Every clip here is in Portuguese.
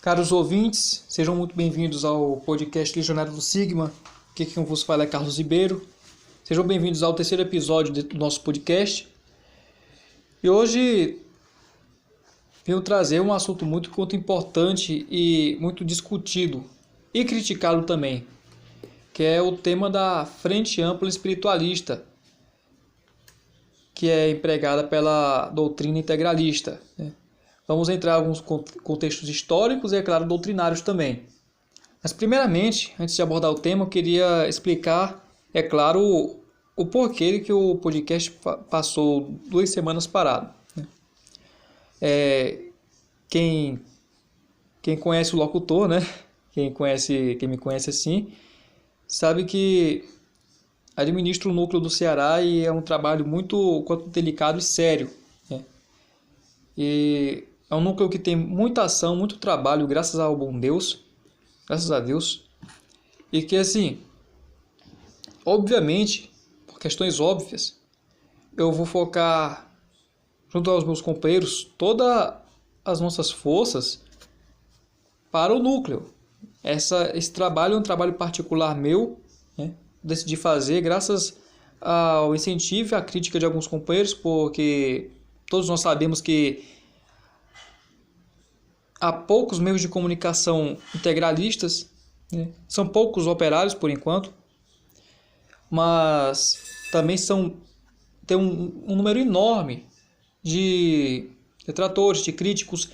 Caros ouvintes, sejam muito bem-vindos ao podcast Legionário do Sigma. Aqui quem vos fala é Carlos Ribeiro. Sejam bem-vindos ao terceiro episódio do nosso podcast. E hoje venho trazer um assunto muito importante e muito discutido e criticado também, que é o tema da Frente Ampla Espiritualista, que é empregada pela doutrina integralista, né? Vamos entrar em alguns contextos históricos e, é claro, doutrinários também. Mas, primeiramente, antes de abordar o tema, eu queria explicar, é claro, o porquê que o podcast passou 2 semanas parado, né? Quem conhece o locutor, né? Quem me conhece assim, sabe que administro o núcleo do Ceará e é um trabalho muito delicado e sério, né? E é um núcleo que tem muita ação, muito trabalho, graças ao bom Deus, graças a Deus. E que, assim, obviamente, por questões óbvias, eu vou focar, junto aos meus companheiros, todas as nossas forças para o núcleo. Esse trabalho é um trabalho particular meu, né? Decidi fazer graças ao incentivo e à crítica de alguns companheiros, porque todos nós sabemos que há poucos meios de comunicação integralistas, né? São poucos operários por enquanto, mas também tem um número enorme de detratores, de críticos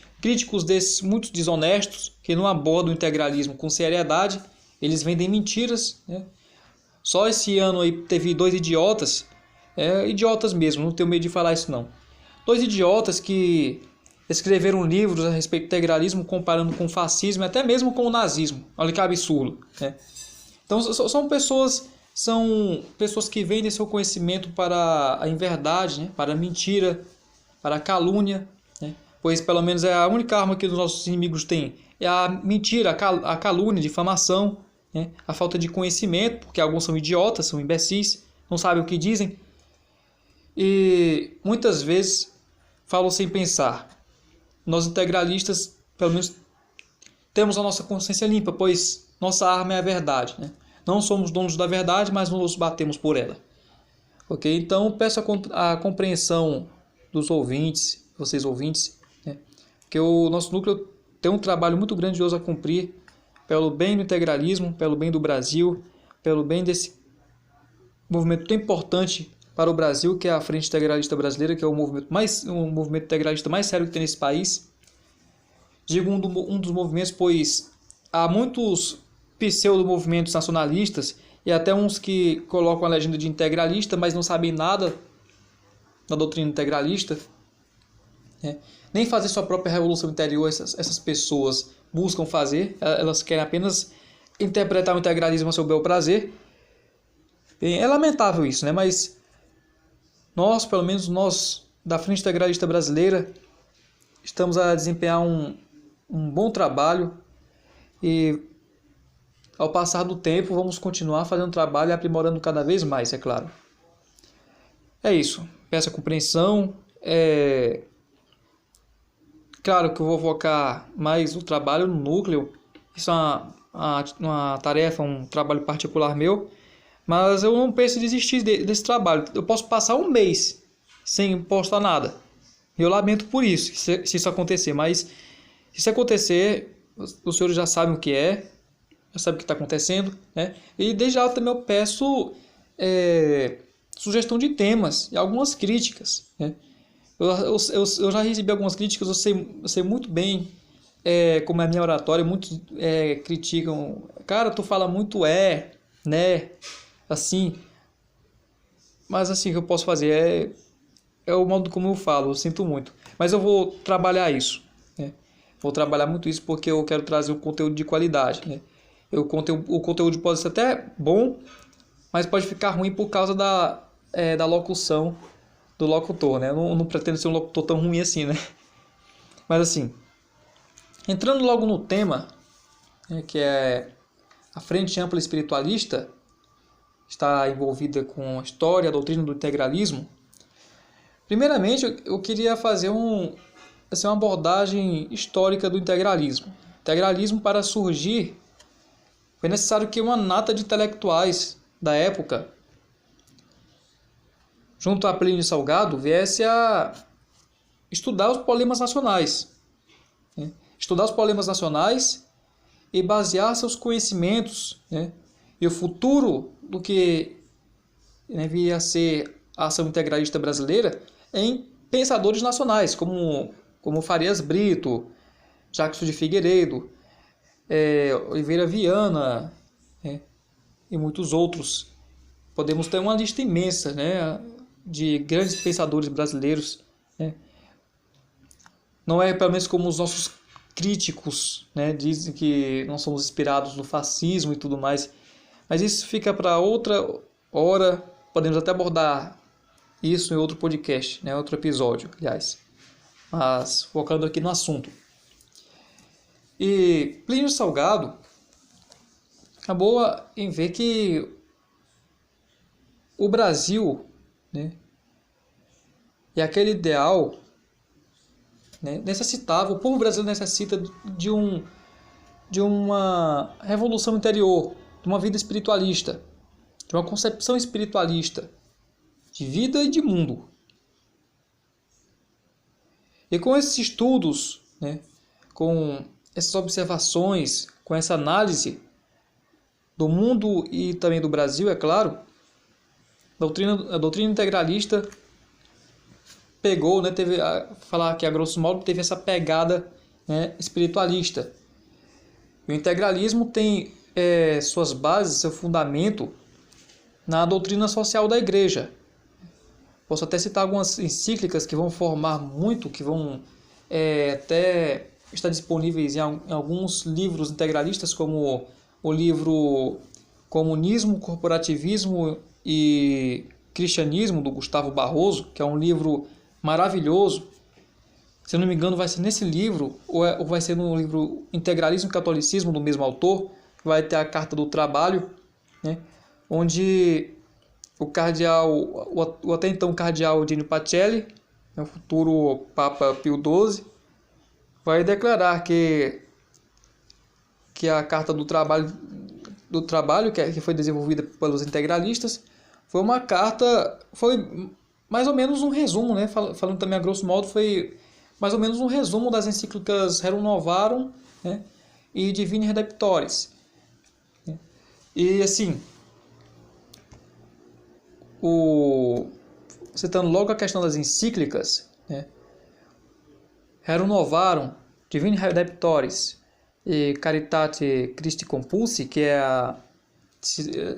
desses muito desonestos, que não abordam o integralismo com seriedade. Eles vendem mentiras, né? Só esse ano aí teve 2 idiotas, idiotas mesmo, não tenho medo de falar isso não. 2 idiotas que escreveram livros a respeito do integralismo, comparando com o fascismo e até mesmo com o nazismo. Olha que absurdo, né? Então são pessoas que vendem seu conhecimento para a inverdade, né? Para a mentira, para a calúnia, né? Pois pelo menos é a única arma que os nossos inimigos têm, é a mentira, a calúnia, a difamação, né? A falta de conhecimento, porque alguns são idiotas, são imbecis, não sabem o que dizem e muitas vezes falam sem pensar. Nós integralistas, pelo menos, temos a nossa consciência limpa, pois nossa arma é a verdade, né? Não somos donos da verdade, mas nos batemos por ela. Ok? Então, peço a compreensão dos ouvintes, vocês ouvintes, né? Porque o nosso núcleo tem um trabalho muito grandioso a cumprir pelo bem do integralismo, pelo bem do Brasil, pelo bem desse movimento tão importante para o Brasil, que é a Frente Integralista Brasileira, que é o movimento integralista mais sério que tem nesse país. Digo um dos movimentos, pois há muitos pseudo-movimentos nacionalistas e até uns que colocam a legenda de integralista, mas não sabem nada da doutrina integralista, né? Nem fazer sua própria revolução interior essas pessoas buscam fazer, elas querem apenas interpretar o integralismo a seu bel prazer. Bem, é lamentável isso, né? Mas nós, pelo menos nós, da Frente Integralista Brasileira, estamos a desempenhar um bom trabalho e, ao passar do tempo, vamos continuar fazendo trabalho e aprimorando cada vez mais, é claro. É isso. Peço a compreensão. Claro que eu vou focar mais o trabalho no núcleo. Isso é uma tarefa, um trabalho particular meu. Mas eu não penso em desistir desse trabalho. Eu posso passar um mês sem postar nada. Eu lamento por isso, se isso acontecer. Mas se isso acontecer, os senhores já sabem o que é. Já sabem o que está acontecendo, né? E desde já também eu peço sugestão de temas e algumas críticas, né? Eu já recebi algumas críticas. Eu sei muito bem como é a minha oratória. Muitos criticam. Cara, tu fala muito né? Assim, mas assim, o que eu posso fazer é o modo como eu falo, eu sinto muito, mas eu vou trabalhar isso, né? Vou trabalhar muito isso porque eu quero trazer um conteúdo de qualidade, né? O conteúdo pode ser até bom, mas pode ficar ruim por causa da locução do locutor, né? Eu não pretendo ser um locutor tão ruim assim, né? Mas assim, entrando logo no tema, né, que é a Frente Ampla Espiritualista está envolvida com a história, a doutrina do integralismo. Primeiramente, eu queria fazer uma abordagem histórica do integralismo. O integralismo, para surgir, foi necessário que uma nata de intelectuais da época, junto a Plínio Salgado, viesse a estudar os problemas nacionais. Estudar os problemas nacionais e basear seus conhecimentos, e o futuro do que viria a ser a ação integralista brasileira em pensadores nacionais, como Farias Brito, Jackson de Figueiredo, Oliveira Viana, e muitos outros. Podemos ter uma lista imensa, de grandes pensadores brasileiros. Não é pelo menos como os nossos críticos, dizem que nós somos inspirados no fascismo e tudo mais, mas isso fica para outra hora. Podemos até abordar isso em outro podcast, outro episódio, aliás, mas focando aqui no assunto. E Plínio Salgado acabou em ver que o Brasil, e aquele ideal, necessitava, o povo brasileiro necessita de uma revolução interior, de uma vida espiritualista, de uma concepção espiritualista de vida e de mundo. E com esses estudos, com essas observações, com essa análise do mundo e também do Brasil, é claro, a doutrina integralista pegou, teve, falar que a grosso modo, teve essa pegada espiritualista. E o integralismo tem suas bases, seu fundamento na doutrina social da Igreja. Posso até citar algumas encíclicas que vão formar muito, que vão até estar disponíveis em alguns livros integralistas, como o livro Comunismo, Corporativismo e Cristianismo, do Gustavo Barroso, que é um livro maravilhoso. Se eu não me engano, vai ser nesse livro, ou vai ser no livro Integralismo e Catolicismo, do mesmo autor, que vai ter a Carta do Trabalho, onde o até então cardeal Dino Pacelli, o futuro Papa Pio XII, vai declarar que a Carta do Trabalho, que foi desenvolvida pelos integralistas, foi mais ou menos um resumo, falando também a grosso modo, foi mais ou menos um resumo das encíclicas Rerum Novarum, e Divini Redemptoris. E assim, citando logo a questão das encíclicas, Rerum Novarum, Divini Redemptoris e Caritate Christi Compulsi, que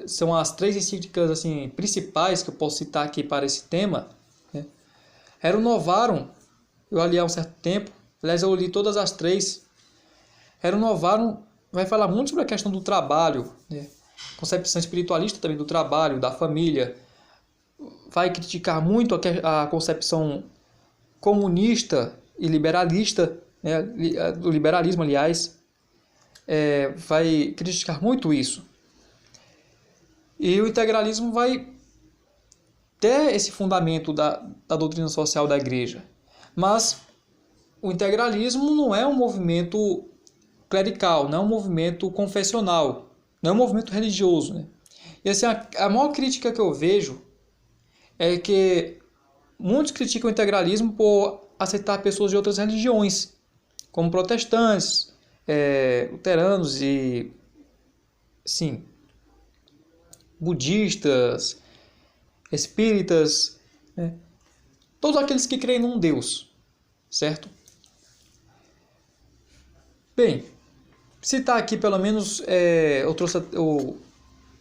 são as três encíclicas assim, principais que eu posso citar aqui para esse tema. Rerum Novarum, eu li há um certo tempo, aliás, eu li todas as três. Rerum Novarum vai falar muito sobre a questão do trabalho, concepção espiritualista também do trabalho, da família. Vai criticar muito a concepção comunista e liberalista, do liberalismo, aliás. Vai criticar muito isso. E o integralismo vai ter esse fundamento da doutrina social da Igreja. Mas o integralismo não é um movimento clerical, não é um movimento confessional, não é um movimento religioso. E assim, a maior crítica que eu vejo é que muitos criticam o integralismo por aceitar pessoas de outras religiões, como protestantes, luteranos e, sim, budistas, espíritas, todos aqueles que creem num Deus, certo? Bem, citar aqui pelo menos, eu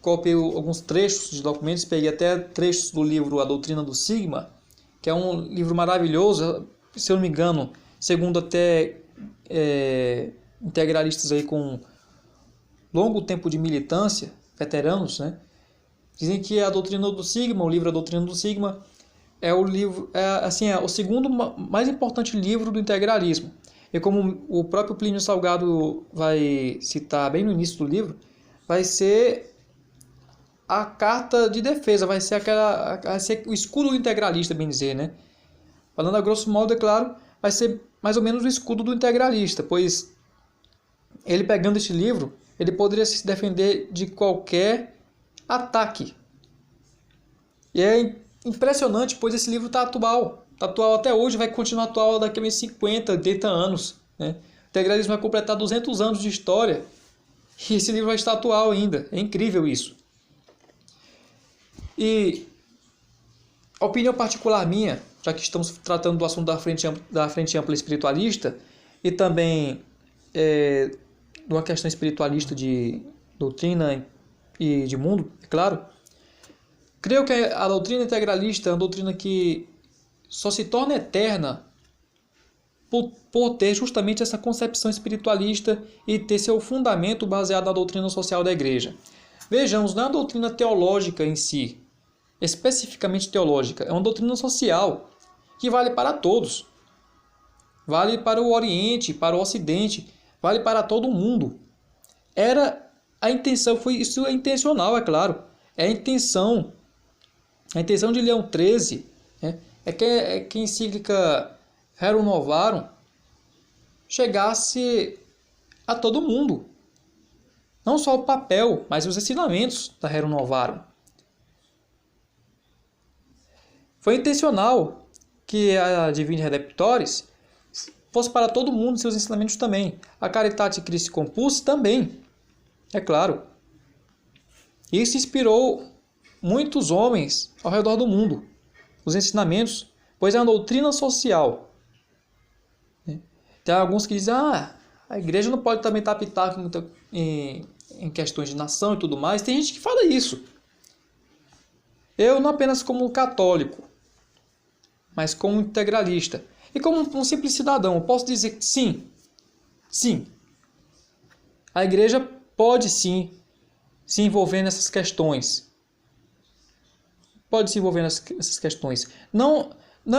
copiei alguns trechos de documentos, peguei até trechos do livro A Doutrina do Sigma, que é um livro maravilhoso, se eu não me engano, segundo até integralistas aí com longo tempo de militância, veteranos, dizem que a Doutrina do Sigma, o livro A Doutrina do Sigma, é o segundo mais importante livro do integralismo. E como o próprio Plínio Salgado vai citar bem no início do livro, vai ser a carta de defesa, vai ser o escudo integralista, bem dizer, né? Falando a grosso modo, é claro, vai ser mais ou menos o escudo do integralista, pois ele, pegando este livro, ele poderia se defender de qualquer ataque. E é impressionante, pois esse livro está atual. Está atual até hoje, vai continuar atual daqui a uns 50, 80 anos. Né? O integralismo vai completar 200 anos de história e esse livro vai estar atual ainda. É incrível isso. E a opinião particular minha, já que estamos tratando do assunto da frente ampla espiritualista e também de uma questão espiritualista de doutrina e de mundo, é claro, creio que a doutrina integralista é uma doutrina que só se torna eterna por ter justamente essa concepção espiritualista e ter seu fundamento baseado na doutrina social da igreja. Vejamos, não é uma doutrina teológica em si, especificamente teológica, é uma doutrina social que vale para todos. Vale para o Oriente, para o Ocidente, vale para todo mundo. Era a intenção, isso é intencional, é claro. É a intenção de Leão XIII, né? É que a encíclica Rerum Novarum chegasse a todo mundo. Não só o papel, mas os ensinamentos da Rerum Novarum. Foi intencional que a Divini Redemptoris fosse para todo mundo, seus ensinamentos também. A Caritate Christi Compulsi também, é claro. Isso inspirou muitos homens ao redor do mundo, os ensinamentos, pois é uma doutrina social. Tem alguns que dizem, a igreja não pode também estar pitaco em questões de nação e tudo mais. Tem gente que fala isso. Eu não apenas como católico, mas como integralista. E como um simples cidadão, eu posso dizer que sim, a igreja pode sim se envolver nessas questões. Pode se envolver nessas questões. Não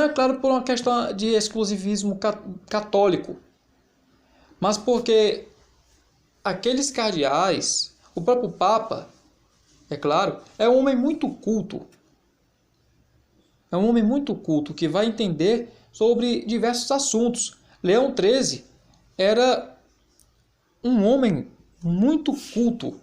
é claro por uma questão de exclusivismo católico, mas porque aqueles cardeais, o próprio Papa, é claro, é um homem muito culto. É um homem muito culto que vai entender sobre diversos assuntos. Leão XIII era um homem muito culto,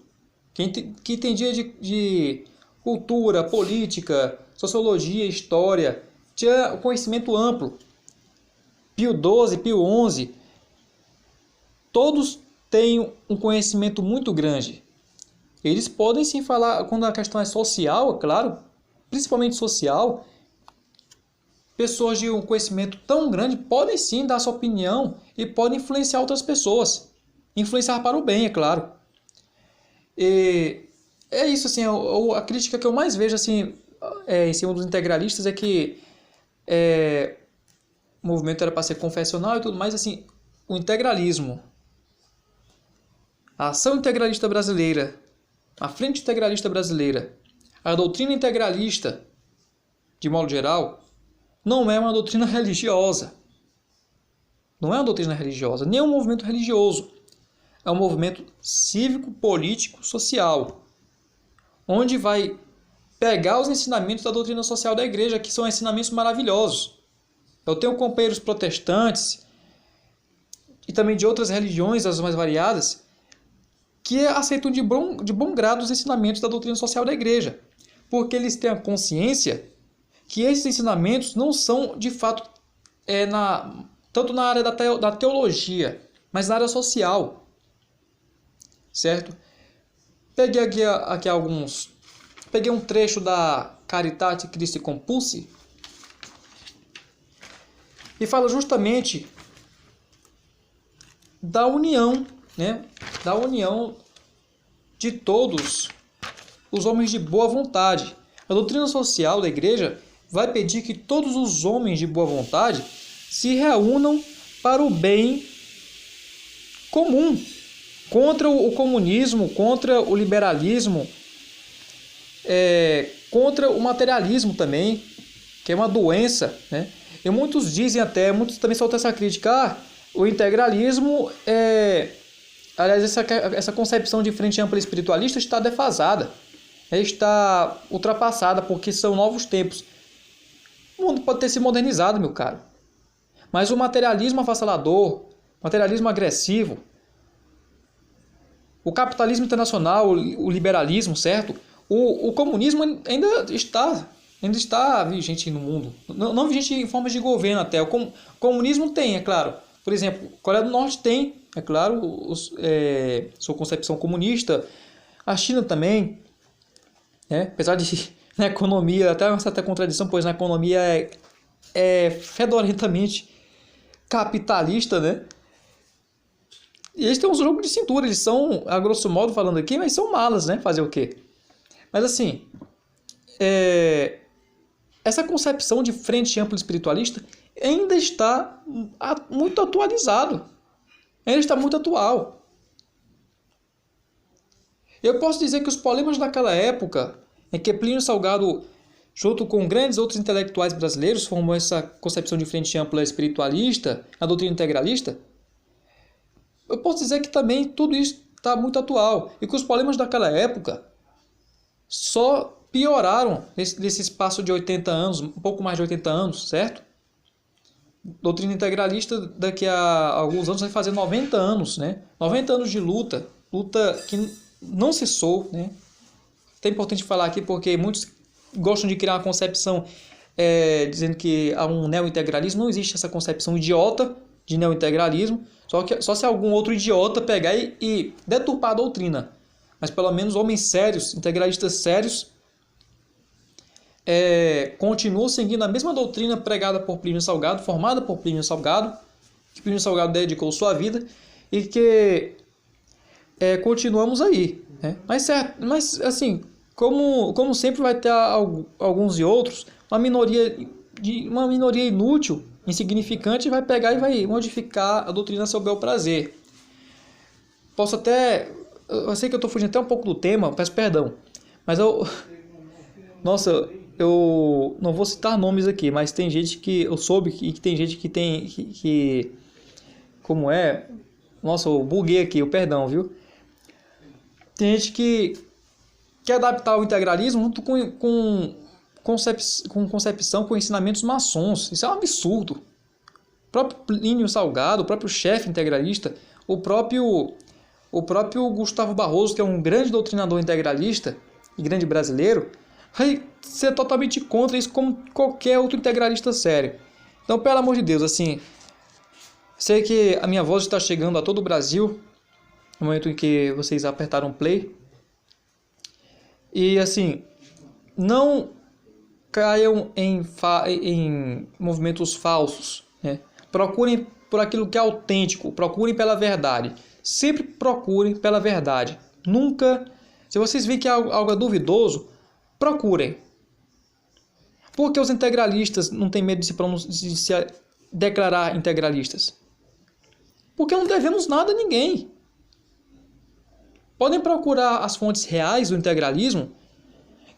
que entendia de cultura, política, sociologia, história, tinha conhecimento amplo. Pio XII, Pio XI, todos têm um conhecimento muito grande. Eles podem sim falar, quando a questão é social, é claro, principalmente social, pessoas de um conhecimento tão grande podem sim dar sua opinião e podem influenciar outras pessoas. Influenciar para o bem, é claro. E é isso, assim, a crítica que eu mais vejo assim, em cima dos integralistas é que o movimento era para ser confessional e tudo mais. Assim, o integralismo, a ação integralista brasileira, a frente integralista brasileira, a doutrina integralista, de modo geral, não é uma doutrina religiosa. Não é uma doutrina religiosa, nem um movimento religioso. É um movimento cívico, político, social, onde vai pegar os ensinamentos da doutrina social da igreja, que são ensinamentos maravilhosos. Eu tenho companheiros protestantes e também de outras religiões, as mais variadas, que aceitam de bom grado os ensinamentos da doutrina social da igreja, porque eles têm a consciência que esses ensinamentos não são, de fato, tanto na área da teologia, mas na área social. Certo? Peguei aqui alguns. Peguei um trecho da Caritate Christi Compulsi e fala justamente da união, né? Da união de todos os homens de boa vontade. A doutrina social da igreja vai pedir que todos os homens de boa vontade se reúnam para o bem comum, contra o comunismo, contra o liberalismo, contra o materialismo também, que é uma doença, né? E muitos dizem muitos também soltam essa crítica, o integralismo Aliás, essa concepção de frente ampla espiritualista está defasada, está ultrapassada, porque são novos tempos. O mundo pode ter se modernizado, meu caro, mas o materialismo avassalador, o materialismo agressivo, o capitalismo internacional, o liberalismo, certo? O comunismo ainda está vigente no mundo. Não vigente em formas de governo até. O comunismo tem, é claro. Por exemplo, a Coreia do Norte tem, é claro, sua concepção comunista. A China também, né? Apesar de na economia, até uma certa contradição, pois na economia é fedorentamente capitalista, né? E eles têm um jogo de cintura, eles são, a grosso modo falando aqui, mas são malas, né? Fazer o quê? Mas assim, essa concepção de frente ampla espiritualista ainda está muito atualizado. Ainda está muito atual. Eu posso dizer que os problemas daquela época, em que Plínio Salgado, junto com grandes outros intelectuais brasileiros, formou essa concepção de frente ampla espiritualista, a doutrina integralista, eu posso dizer que também tudo isso está muito atual. E que os problemas daquela época só pioraram nesse espaço de 80 anos, um pouco mais de 80 anos, certo? Doutrina integralista daqui a alguns anos vai fazer 90 anos, né? 90 anos de luta que não cessou, né? É importante falar aqui porque muitos gostam de criar uma concepção dizendo que há um neo-integralismo. Não existe essa concepção idiota de neo-integralismo, só se algum outro idiota pegar e deturpar a doutrina. Mas pelo menos homens sérios, integralistas sérios, continuam seguindo a mesma doutrina pregada por Plínio Salgado, formada por Plínio Salgado, que Plínio Salgado dedicou sua vida, e que continuamos aí, né? Mas assim, como sempre vai ter alguns e outros, uma minoria inútil, insignificante, vai pegar e vai modificar a doutrina a seu bel prazer. Posso até... Eu sei que eu estou fugindo até um pouco do tema, peço perdão, mas nossa, eu não vou citar nomes aqui, mas tem gente que eu soube que tem gente que tem... como é? Nossa, eu buguei aqui, perdão, viu? Tem gente que quer adaptar o integralismo junto com concepção, com ensinamentos maçons. Isso é um absurdo. O próprio Plínio Salgado, o próprio chefe integralista, o próprio Gustavo Barroso, que é um grande doutrinador integralista e grande brasileiro, vai ser totalmente contra isso, como qualquer outro integralista sério. Então, pelo amor de Deus, assim, sei que a minha voz está chegando a todo o Brasil no momento em que vocês apertaram play. E assim, não caiam em movimentos falsos, né? Procurem por aquilo que é autêntico, procurem pela verdade. Sempre procurem pela verdade. Nunca, se vocês veem que algo é duvidoso, procurem. Por que os integralistas não têm medo de se declarar integralistas? Porque não devemos nada a ninguém. Podem procurar as fontes reais do integralismo,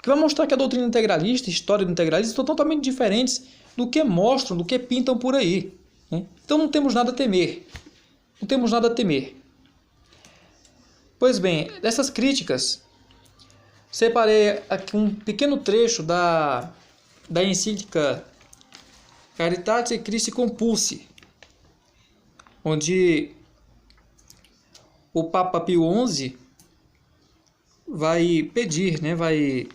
que vai mostrar que a doutrina integralista, a história do integralismo, estão totalmente diferentes do que mostram, do que pintam por aí, né? Então não temos nada a temer. Não temos nada a temer. Pois bem, dessas críticas, separei aqui um pequeno trecho da encíclica Caritatis Christi Compulsi, onde o Papa Pio XI vai pedir, né, vai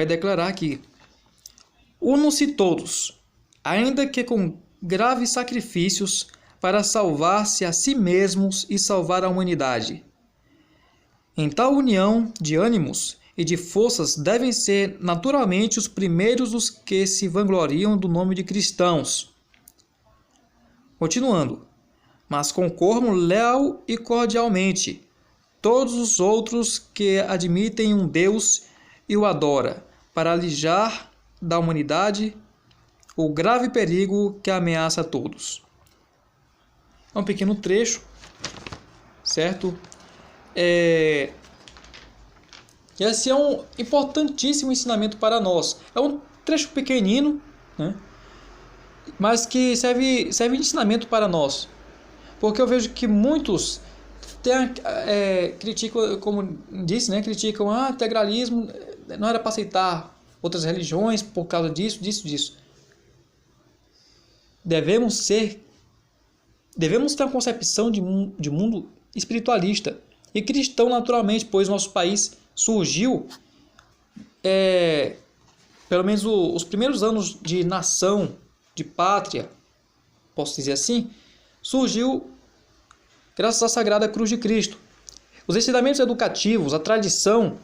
declarar que unam-se todos, ainda que com graves sacrifícios, para salvar-se a si mesmos e salvar a humanidade. Em tal união de ânimos e de forças devem ser naturalmente os primeiros os que se vangloriam do nome de cristãos. Continuando, mas concorram leal e cordialmente todos os outros que admitem um Deus e o adora, para alijar da humanidade o grave perigo que ameaça a todos. É um pequeno trecho, certo? Esse é um importantíssimo ensinamento para nós. É um trecho pequenino, né? Mas que serve de ensinamento para nós. Porque eu vejo que muitos criticam, como disse, né, criticam integralismo, não era para aceitar outras religiões por causa disso. Devemos ter uma concepção de mundo espiritualista e cristão naturalmente, pois nosso país surgiu, pelo menos os primeiros anos de nação, de pátria, posso dizer assim, surgiu graças à Sagrada Cruz de Cristo. Os ensinamentos educativos, a tradição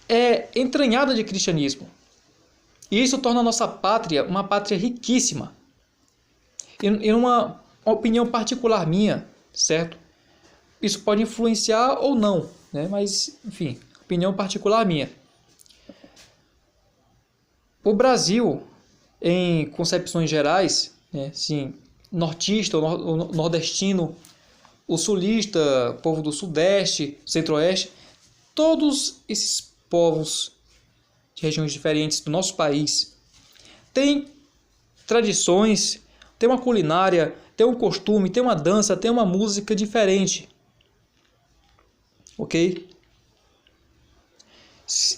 é entranhada de cristianismo. E isso torna a nossa pátria uma pátria riquíssima. E uma opinião particular minha, certo? Isso pode influenciar ou não, né? Mas, enfim, opinião particular minha. O Brasil, em concepções gerais, né, assim, nortista, o nordestino, o sulista, o povo do sudeste, centro-oeste, todos esses povos de regiões diferentes do nosso país têm tradições, têm uma culinária, têm um costume, têm uma dança, têm uma música diferente. Ok?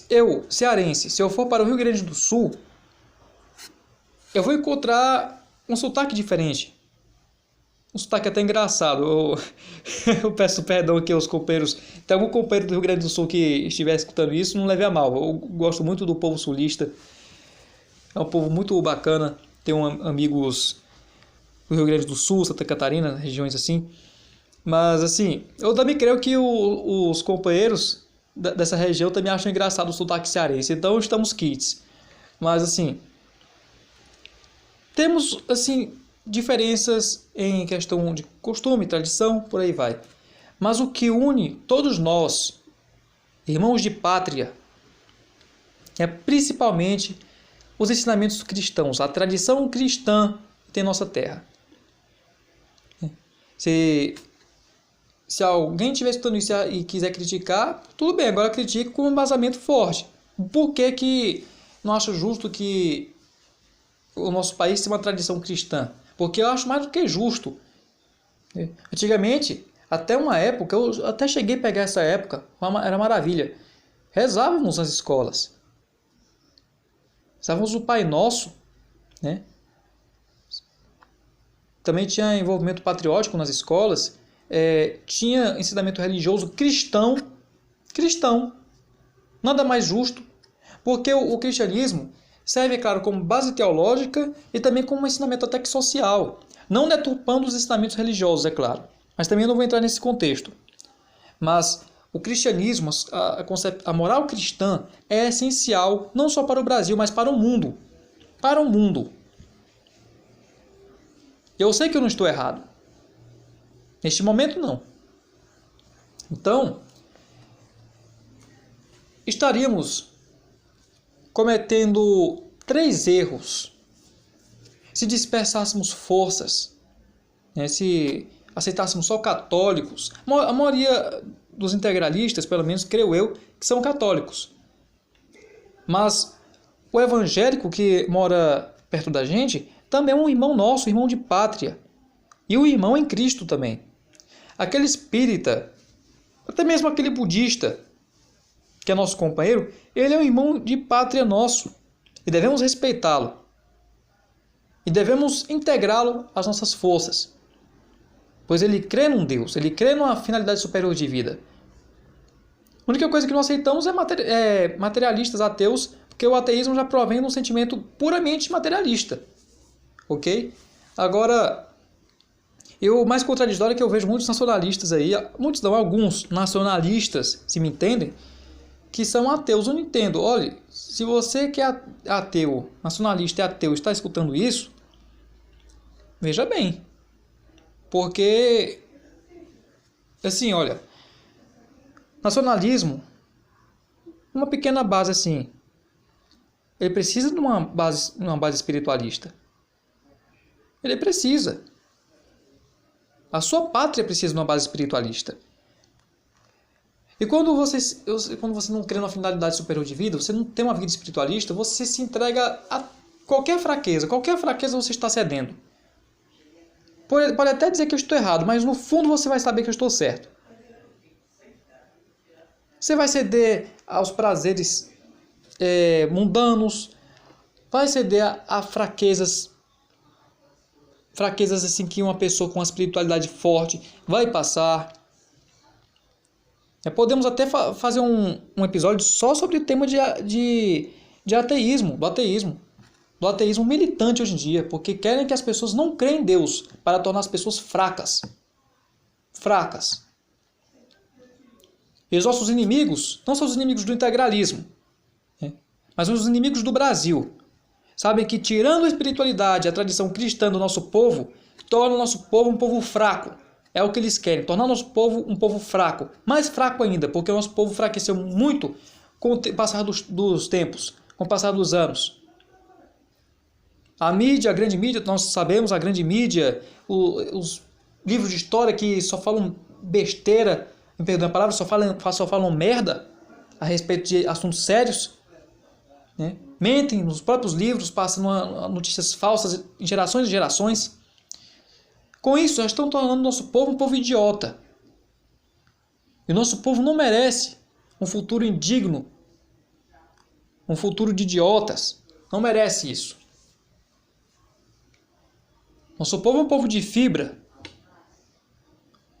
Eu, cearense, se eu for para o Rio Grande do Sul, eu vou encontrar um sotaque diferente. Um sotaque até engraçado. Eu peço perdão aqui aos companheiros. Tem algum companheiro do Rio Grande do Sul que estiver escutando isso, não leve a mal. Eu gosto muito do povo sulista. É um povo muito bacana. Tenho amigos do Rio Grande do Sul, Santa Catarina, regiões assim. Mas assim, eu também creio que os companheiros dessa região também acham engraçado o sotaque cearense. Então estamos kits. Mas assim, temos assim diferenças em questão de costume, tradição, por aí vai. Mas o que une todos nós, irmãos de pátria, é principalmente os ensinamentos cristãos, a tradição cristã que tem em nossa terra. Se alguém estiver estudando isso e quiser criticar, tudo bem, agora critique com um embasamento forte. Por que não acho justo que o nosso país tenha uma tradição cristã? Porque eu acho mais do que justo. Antigamente, até uma época, eu até cheguei a pegar essa época, era maravilha. Rezávamos nas escolas. Rezávamos o Pai Nosso, né? Também tinha envolvimento patriótico nas escolas. Tinha ensinamento religioso cristão. Nada mais justo. Porque o cristianismo serve, é claro, como base teológica e também como um ensinamento até que social. Não deturpando os ensinamentos religiosos, é claro. Mas também eu não vou entrar nesse contexto. Mas o cristianismo, a moral cristã é essencial não só para o Brasil, mas para o mundo. Para o mundo. Eu sei que eu não estou errado. Neste momento, não. Então, estaríamos cometendo 3 erros se dispersássemos forças, né? Se aceitássemos só católicos. A maioria dos integralistas, pelo menos creio eu, que são católicos. Mas o evangélico que mora perto da gente também é um irmão nosso, irmão de pátria. E o irmão em Cristo também. Aquele espírita, até mesmo aquele budista, que é nosso companheiro, ele é um irmão de pátria nosso. E devemos respeitá-lo. E devemos integrá-lo às nossas forças. Pois ele crê num Deus, ele crê numa finalidade superior de vida. A única coisa que não aceitamos é materialistas, ateus, porque o ateísmo já provém de um sentimento puramente materialista. Ok? Agora, o mais contraditório é que eu vejo muitos nacionalistas aí, muitos não, alguns nacionalistas, se me entendem, que são ateus. Eu não entendo. Olha, se você que é ateu, nacionalista e ateu, está escutando isso, veja bem. Porque, assim, olha, nacionalismo, uma pequena base assim, ele precisa de uma base espiritualista. Ele precisa. A sua pátria precisa de uma base espiritualista. E quando você não crê numa finalidade superior de vida, você não tem uma vida espiritualista, você se entrega a qualquer fraqueza. Qualquer fraqueza você está cedendo. Pode até dizer que eu estou errado, mas no fundo você vai saber que eu estou certo. Você vai ceder aos prazeres mundanos, vai ceder a fraquezas assim que uma pessoa com uma espiritualidade forte vai passar. Podemos até fazer um episódio só sobre o tema de ateísmo, do ateísmo militante hoje em dia, porque querem que as pessoas não creem em Deus para tornar as pessoas fracas. E os nossos inimigos não são os inimigos do integralismo, mas os inimigos do Brasil. Sabem que tirando a espiritualidade, a tradição cristã do nosso povo, torna o nosso povo um povo fraco. É o que eles querem, tornar o nosso povo um povo fraco. Mais fraco ainda, porque o nosso povo enfraqueceu muito com o passar dos tempos, com o passar dos anos. A mídia, a grande mídia, nós sabemos, a grande mídia, os livros de história que só falam besteira, me perdoem a palavra, só falam merda a respeito de assuntos sérios, né? Mentem nos próprios livros, passam notícias falsas em gerações e gerações. Com isso, já estão tornando o nosso povo um povo idiota. E o nosso povo não merece um futuro indigno, um futuro de idiotas. Não merece isso. Nosso povo é um povo de fibra,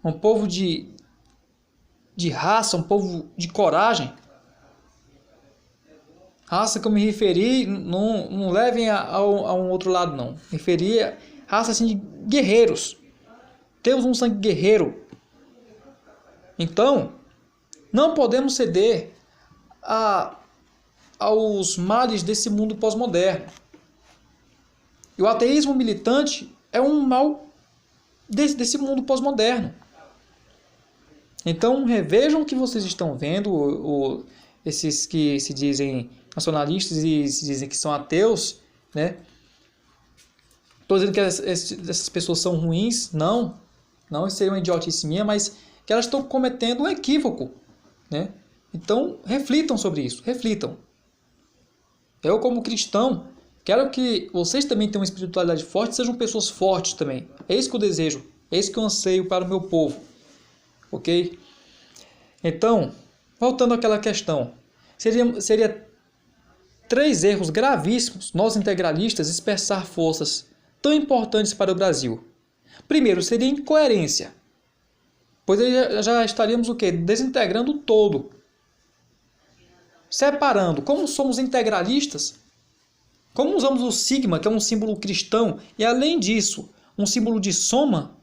um povo de raça, um povo de coragem. Raça que eu me referi, não levem a um outro lado, não. Me referi a raça assim, de guerreiros. Temos um sangue guerreiro. Então, não podemos ceder aos males desse mundo pós-moderno. E o ateísmo militante é um mal desse mundo pós-moderno. Então, revejam o que vocês estão vendo, esses que se dizem nacionalistas e se dizem que são ateus, né? Estou dizendo que essas pessoas são ruins, não, isso seria uma idiotice minha, mas que elas estão cometendo um equívoco, né? Então, reflitam sobre isso, reflitam. Eu, como cristão, quero que vocês também tenham uma espiritualidade forte, sejam pessoas fortes também. É isso que eu desejo, é isso que eu anseio para o meu povo, ok? Então, voltando àquela questão, seria 3 erros gravíssimos nós integralistas dispersar forças tão importantes para o Brasil. Primeiro, seria incoerência, pois aí já estaríamos o quê? Desintegrando o todo. Separando, como somos integralistas, como usamos o sigma, que é um símbolo cristão, e além disso, um símbolo de soma,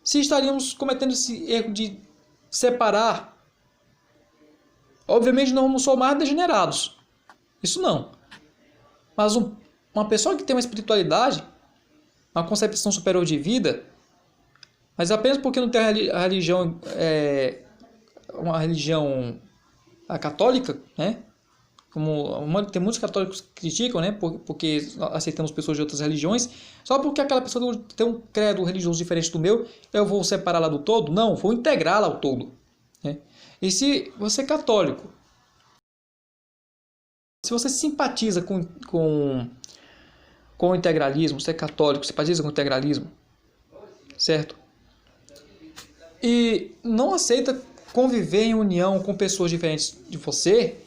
se estaríamos cometendo esse erro de separar, obviamente não vamos somar degenerados, isso não, mas uma pessoa que tem uma espiritualidade, uma concepção superior de vida, mas apenas porque não tem a religião, uma religião católica, né? Como tem muitos católicos que criticam, né? Porque aceitamos pessoas de outras religiões, só porque aquela pessoa tem um credo religioso diferente do meu, eu vou separá-la do todo? Não, vou integrá-la ao todo, né? E se você é católico, se você simpatiza com o integralismo, você é católico, simpatiza com o integralismo, certo? E não aceita conviver em união com pessoas diferentes de você,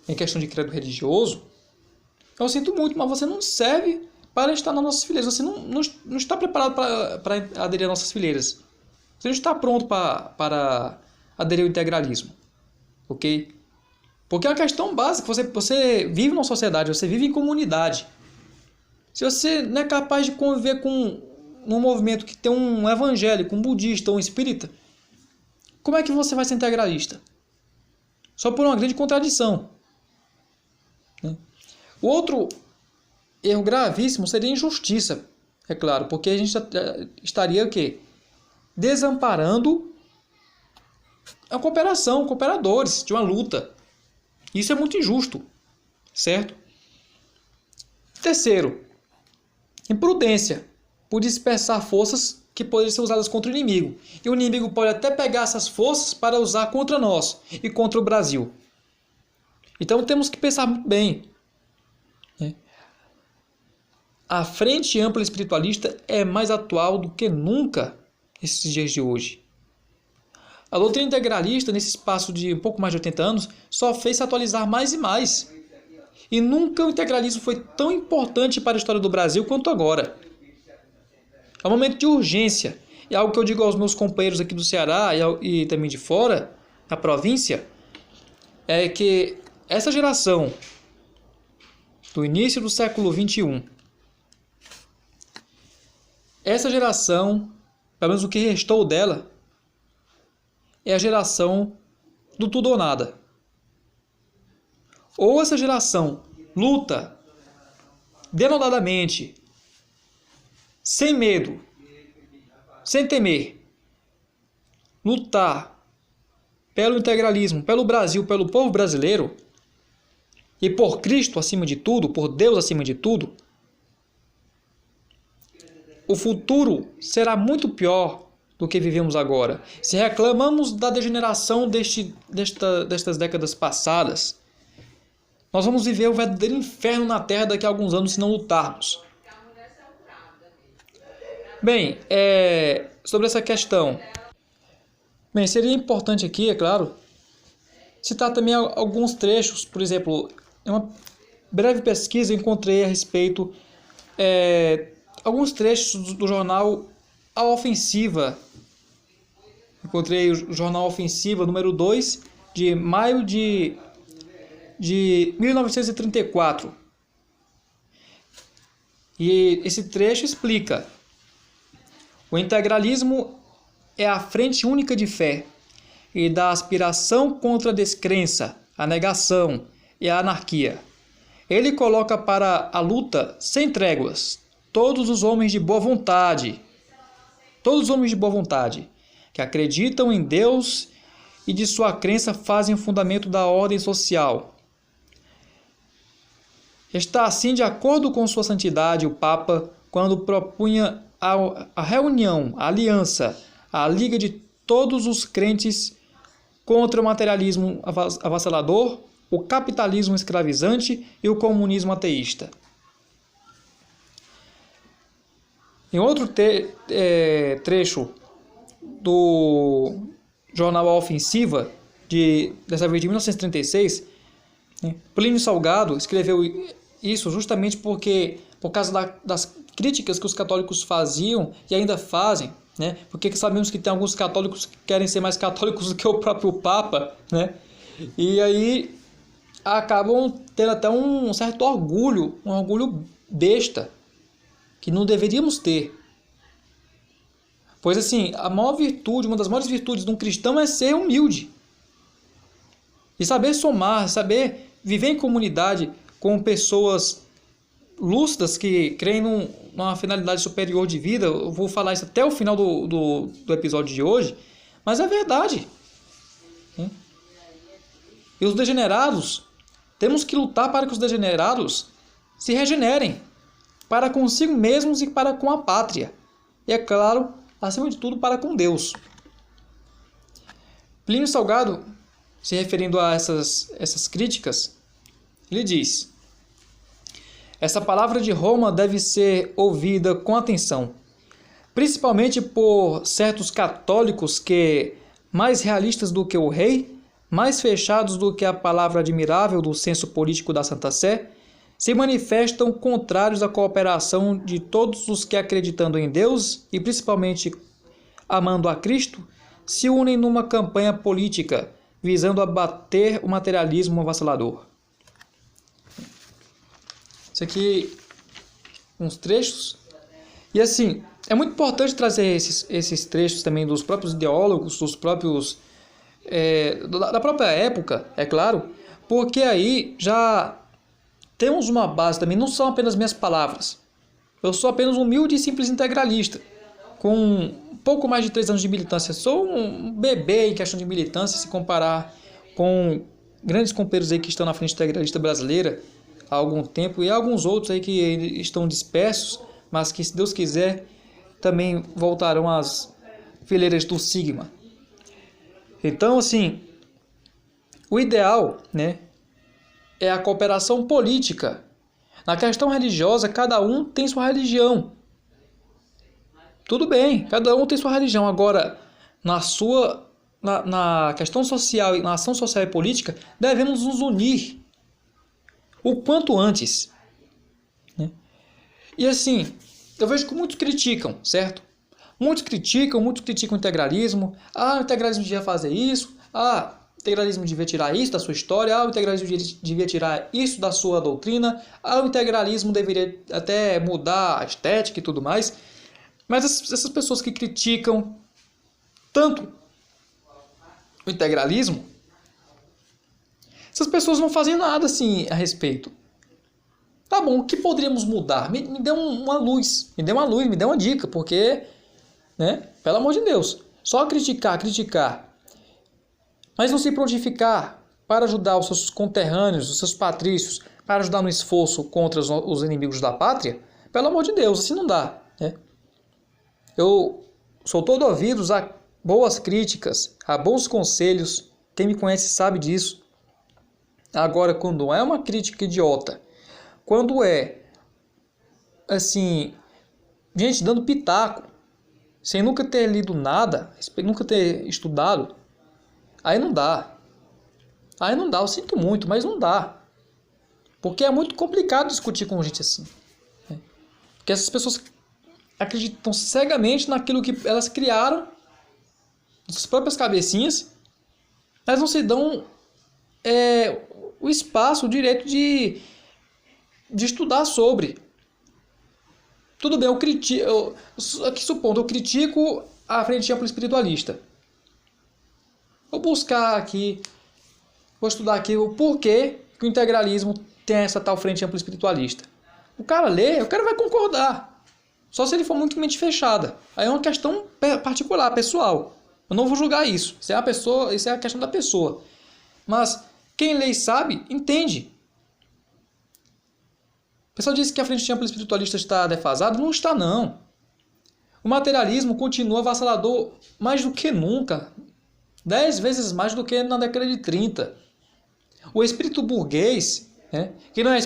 em questão de credo religioso, eu sinto muito, mas você não serve para estar nas nossas fileiras. Você não está preparado para aderir às nossas fileiras. Você não está pronto para aderir ao integralismo. Ok? Porque é uma questão básica. Você vive numa sociedade, você vive em comunidade. Se você não é capaz de conviver com um movimento que tem um evangélico, um budista ou um espírita, como é que você vai ser integralista? Só por uma grande contradição. O outro erro gravíssimo seria a injustiça, é claro, porque a gente estaria o quê? Desamparando a cooperação, cooperadores de uma luta. Isso é muito injusto, certo? Terceiro, imprudência, por dispersar forças que podem ser usadas contra o inimigo. E o inimigo pode até pegar essas forças para usar contra nós e contra o Brasil. Então temos que pensar muito bem. A frente ampla espiritualista é mais atual do que nunca nesses dias de hoje. A doutrina integralista, nesse espaço de um pouco mais de 80 anos, só fez se atualizar mais e mais. E nunca o integralismo foi tão importante para a história do Brasil quanto agora. É um momento de urgência. E algo que eu digo aos meus companheiros aqui do Ceará e também de fora, na província, é que essa geração do início do século XXI, essa geração, pelo menos o que restou dela, é a geração do tudo ou nada. Ou essa geração luta denodadamente, sem medo, sem temer, lutar pelo integralismo, pelo Brasil, pelo povo brasileiro, e por Cristo acima de tudo, por Deus acima de tudo, o futuro será muito pior do que vivemos agora. Se reclamamos da degeneração destas décadas passadas, nós vamos viver o verdadeiro inferno na Terra daqui a alguns anos se não lutarmos. Bem, sobre essa questão, seria importante aqui, é claro, citar também alguns trechos. Por exemplo, em uma breve pesquisa eu encontrei a respeito alguns trechos do jornal A Ofensiva. Encontrei o jornal Ofensiva número 2 de maio de 1934. E esse trecho explica: o integralismo é a frente única de fé e da aspiração contra a descrença, a negação e a anarquia. Ele coloca para a luta sem tréguas todos os homens de boa vontade, que acreditam em Deus e de sua crença fazem o fundamento da ordem social. Está assim de acordo com sua santidade o Papa quando propunha a reunião, a aliança, a liga de todos os crentes contra o materialismo avassalador, o capitalismo escravizante e o comunismo ateísta. Em outro trecho do jornal A Ofensiva, dessa vez de 1936, Plínio Salgado escreveu isso justamente por causa das críticas que os católicos faziam e ainda fazem, porque sabemos que tem alguns católicos que querem ser mais católicos do que o próprio Papa, e aí acabam tendo até um certo orgulho, um orgulho besta, que não deveríamos ter. Pois assim, uma das maiores virtudes de um cristão é ser humilde. E saber somar, saber viver em comunidade com pessoas lúcidas que creem numa finalidade superior de vida. Eu vou falar isso até o final do episódio de hoje, mas é verdade. E os degenerados, temos que lutar para que os degenerados se regenerem, para consigo mesmos e para com a pátria. E é claro, acima de tudo, para com Deus. Plínio Salgado, se referindo a essas críticas, ele diz: essa palavra de Roma deve ser ouvida com atenção, principalmente por certos católicos que, mais realistas do que o rei, mais fechados do que a palavra admirável do senso político da Santa Sé, se manifestam contrários à cooperação de todos os que, acreditando em Deus e principalmente amando a Cristo, se unem numa campanha política visando abater o materialismo avassalador. Isso aqui, uns trechos. E assim, é muito importante trazer esses trechos também dos próprios ideólogos, dos próprios da própria época, é claro, porque aí já temos uma base também, não são apenas minhas palavras. Eu sou apenas um humilde e simples integralista, com um pouco mais de 3 anos de militância. Sou um bebê em questão de militância, se comparar com grandes companheiros aí que estão na frente integralista brasileira há algum tempo, e alguns outros aí que estão dispersos, mas que, se Deus quiser, também voltarão às fileiras do Sigma. Então, assim, o ideal, é a cooperação política Na questão religiosa, cada um tem sua religião. Tudo bem, cada um tem sua religião. Agora, na questão social e na ação social e política, devemos nos unir o quanto antes. Né? E assim, eu vejo que muitos criticam, certo? Muitos criticam o integralismo. O integralismo devia fazer isso. O integralismo devia tirar isso da sua história. O integralismo devia tirar isso da sua doutrina. O integralismo deveria até mudar a estética e tudo mais. Mas essas pessoas que criticam tanto o integralismo, essas pessoas não fazem nada assim a respeito. Tá bom, o que poderíamos mudar? Me dê uma luz, me dê uma dica, porque, né, pelo amor de Deus, só criticar, mas não se prontificar para ajudar os seus conterrâneos, os seus patrícios, para ajudar no esforço contra os inimigos da pátria, pelo amor de Deus, assim não dá, né? Eu sou todo ouvidos a boas críticas, a bons conselhos. Quem me conhece sabe disso. Agora, quando é uma crítica idiota, quando é, assim, gente dando pitaco, sem nunca ter lido nada, nunca ter estudado, aí não dá. Eu sinto muito, mas não dá. Porque é muito complicado discutir com gente assim. Né? Porque essas pessoas acreditam cegamente naquilo que elas criaram, suas próprias cabecinhas, mas não se dão o espaço, o direito de estudar sobre. Tudo bem, eu critico a frente ampla espiritualista. Vou buscar aqui, vou estudar aqui o porquê que o integralismo tem essa tal frente ampla espiritualista. O cara lê, o cara vai concordar. Só se ele for muito mente fechada. Aí é uma questão particular, pessoal. Eu não vou julgar isso. Isso é a questão da pessoa. Mas quem lê e sabe, entende. O pessoal disse que a frente ampla espiritualista está defasada. Não está, não. O materialismo continua avassalador mais do que nunca. 10 vezes mais do que na década de 30. O espírito burguês, né, que não é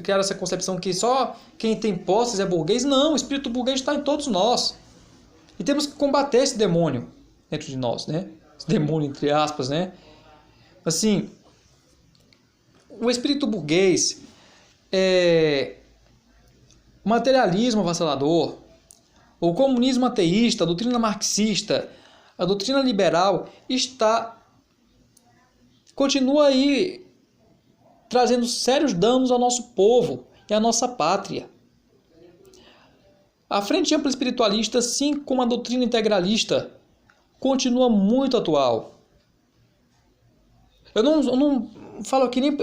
criar essa concepção que só quem tem posses é burguês. Não, o espírito burguês está em todos nós. E temos que combater esse demônio dentro de nós, né? Esse demônio, entre aspas, né? Assim, o espírito burguês, o materialismo avassalador, o comunismo ateísta, a doutrina marxista, a doutrina liberal continua aí trazendo sérios danos ao nosso povo e à nossa pátria. A frente ampla espiritualista, assim como a doutrina integralista, continua muito atual. Eu não falo aqui nem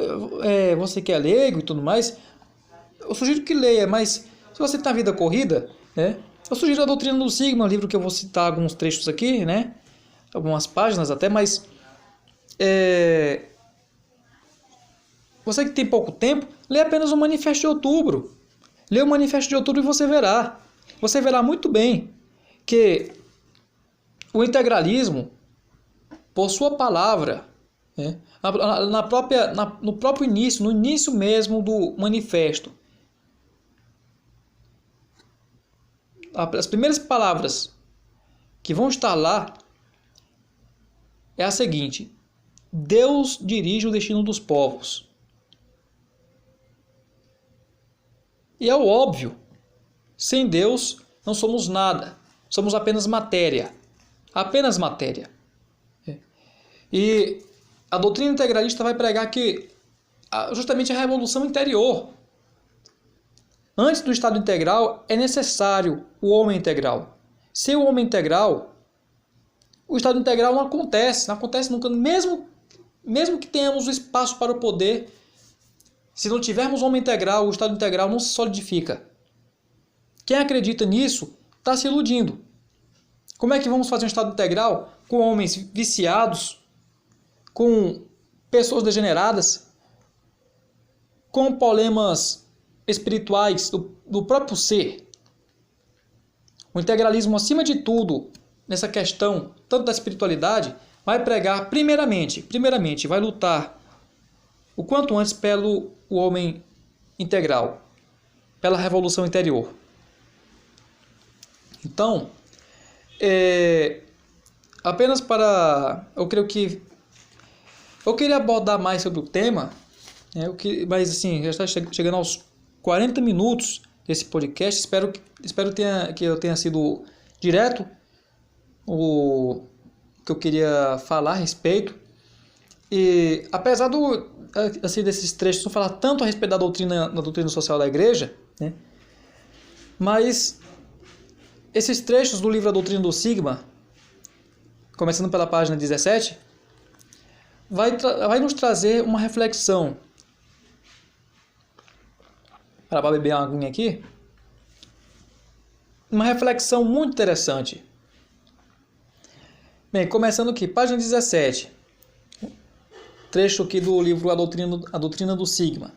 você que é leigo e tudo mais. Eu sugiro que leia, mas se você tem a vida corrida, né, eu sugiro a doutrina do Sigma, livro que eu vou citar alguns trechos aqui, né, algumas páginas até, mas você que tem pouco tempo, lê apenas o Manifesto de Outubro. Lê o Manifesto de Outubro e você verá. Você verá muito bem que o integralismo, por sua palavra, né, no próprio início, no início mesmo do manifesto, as primeiras palavras que vão estar lá é a seguinte: Deus dirige o destino dos povos. E é o óbvio. Sem Deus não somos nada. Somos apenas matéria. Apenas matéria. E a doutrina integralista vai pregar que justamente a revolução interior. Antes do estado integral é necessário o homem integral. Sem o homem integral, o estado integral não acontece. Não acontece nunca. Mesmo que tenhamos o espaço para o poder, se não tivermos homem integral, o estado integral não se solidifica. Quem acredita nisso está se iludindo. Como é que vamos fazer um estado integral com homens viciados, com pessoas degeneradas, com problemas espirituais do próprio ser? O integralismo, acima de tudo, nessa questão, tanto da espiritualidade, vai pregar primeiramente, vai lutar o quanto antes pelo o homem integral, pela revolução interior. Então, apenas para... Eu creio que... Eu queria abordar mais sobre o tema, né, mas assim, já está chegando aos 40 minutos desse podcast. Espero que eu tenha sido direto o que eu queria falar a respeito. E apesar desses trechos não falar tanto a respeito da doutrina social da igreja, né, mas esses trechos do livro A Doutrina do Sigma, começando pela página 17, vai nos trazer uma reflexão. Para beber uma aguinha aqui. Uma reflexão muito interessante. Bem, começando aqui, página 17. Trecho aqui do livro A Doutrina do Sigma.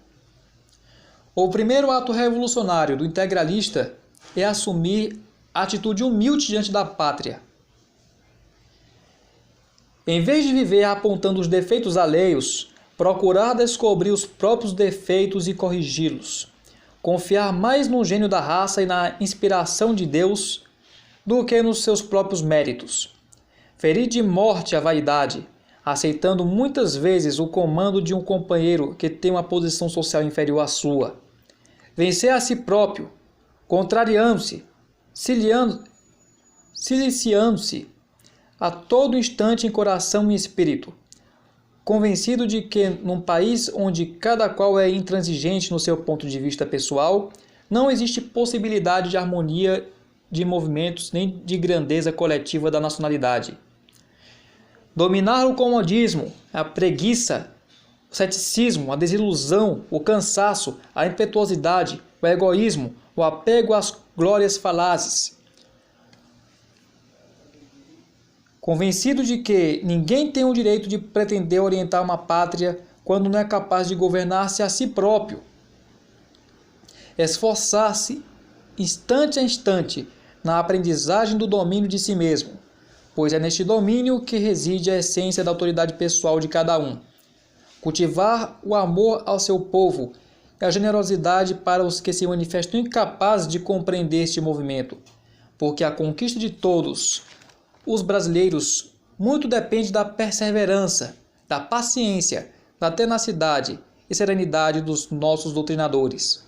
O primeiro ato revolucionário do integralista é assumir a atitude humilde diante da pátria. Em vez de viver apontando os defeitos alheios, procurar descobrir os próprios defeitos e corrigi-los. Confiar mais no gênio da raça e na inspiração de Deus do que nos seus próprios méritos. Ferir de morte a vaidade, aceitando muitas vezes o comando de um companheiro que tem uma posição social inferior à sua. Vencer a si próprio, contrariando-se, siliciando-se a todo instante em coração e espírito, convencido de que, num país onde cada qual é intransigente no seu ponto de vista pessoal, não existe possibilidade de harmonia de movimentos nem de grandeza coletiva da nacionalidade. Dominar o comodismo, a preguiça, o ceticismo, a desilusão, o cansaço, a impetuosidade, o egoísmo, o apego às glórias falazes. Convencido de que ninguém tem o direito de pretender orientar uma pátria quando não é capaz de governar-se a si próprio. Esforçar-se, instante a instante, na aprendizagem do domínio de si mesmo, pois é neste domínio que reside a essência da autoridade pessoal de cada um. Cultivar o amor ao seu povo e a generosidade para os que se manifestam incapazes de compreender este movimento, porque a conquista de todos os brasileiros muito depende da perseverança, da paciência, da tenacidade e serenidade dos nossos doutrinadores.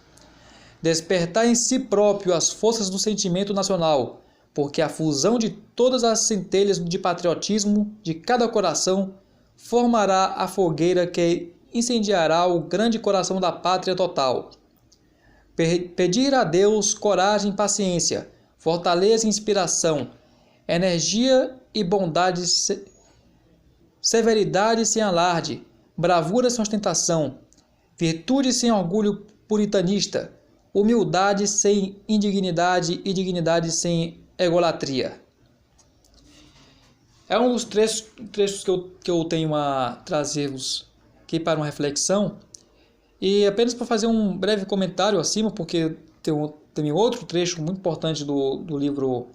Despertar em si próprio as forças do sentimento nacional, porque a fusão de todas as centelhas de patriotismo de cada coração formará a fogueira que incendiará o grande coração da pátria total. Pedir a Deus coragem e paciência, fortaleza e inspiração, energia e bondade, severidade sem alarde, bravura sem ostentação, virtude sem orgulho puritanista, humildade sem indignidade e dignidade sem egolatria. É um dos trechos que eu tenho a trazer-vos aqui para uma reflexão, e apenas para fazer um breve comentário acima, porque tem outro trecho muito importante do livro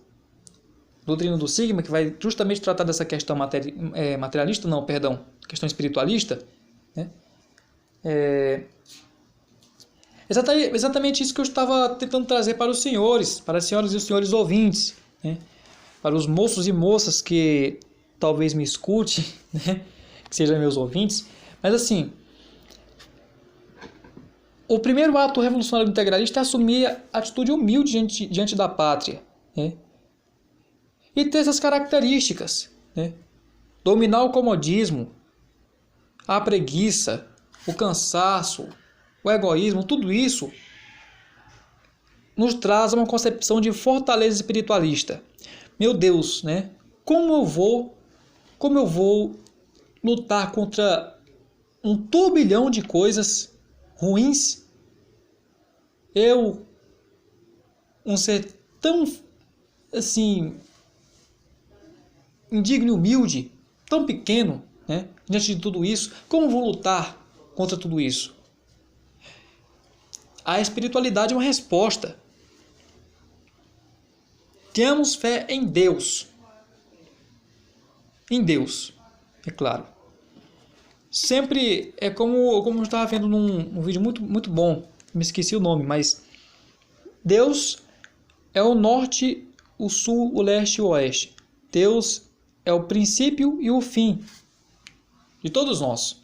Doutrina do Sigma, que vai justamente tratar dessa questão materialista, não, perdão, questão espiritualista, né? Exatamente isso que eu estava tentando trazer para os senhores, para as senhoras e os senhores ouvintes, né? Para os moços e moças que talvez me escutem, né? Que sejam meus ouvintes, mas assim, o primeiro ato revolucionário do integralista é assumir a atitude humilde diante da pátria, né? E ter essas características, né? Dominar o comodismo, a preguiça, o cansaço, o egoísmo, tudo isso nos traz uma concepção de fortaleza espiritualista. Meu Deus, né? Como eu vou lutar contra um turbilhão de coisas ruins? Eu, um ser tão assim indigno e humilde, tão pequeno, né? Diante de tudo isso, como vou lutar contra tudo isso? A espiritualidade é uma resposta. Tenhamos fé em Deus. Em Deus, é claro. sempre é como eu estava vendo num vídeo muito bom, me esqueci o nome, mas Deus é o norte, o sul, o leste e o oeste. Deus é o princípio e o fim de todos nós.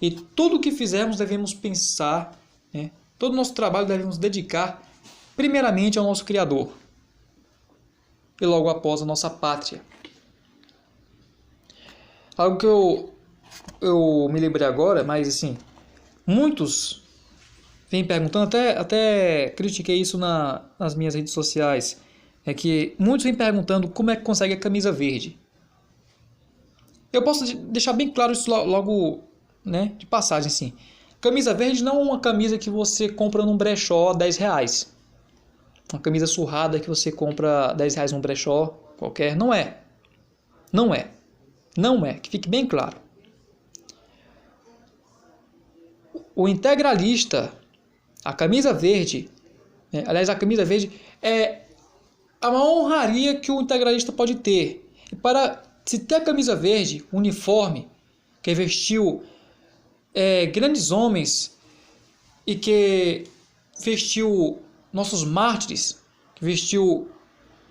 E tudo que fizermos devemos pensar, né? Todo o nosso trabalho devemos dedicar primeiramente ao nosso Criador e logo após a nossa pátria. Algo que eu me lembrei agora, mas assim, muitos vêm perguntando, até critiquei isso nas minhas redes sociais, é que muitos vêm perguntando como é que consegue a camisa verde. Eu posso deixar bem claro isso logo, né, de passagem, assim. Camisa verde não é uma camisa que você compra num brechó R$10. Uma camisa surrada que você compra R$10 num brechó qualquer. Não é. Não é. Não é. Que fique bem claro. O integralista, a camisa verde, aliás, a camisa verde é a maior honraria que o integralista pode ter. E para se ter a camisa verde, uniforme, que vestiu grandes homens e que vestiu nossos mártires, que vestiu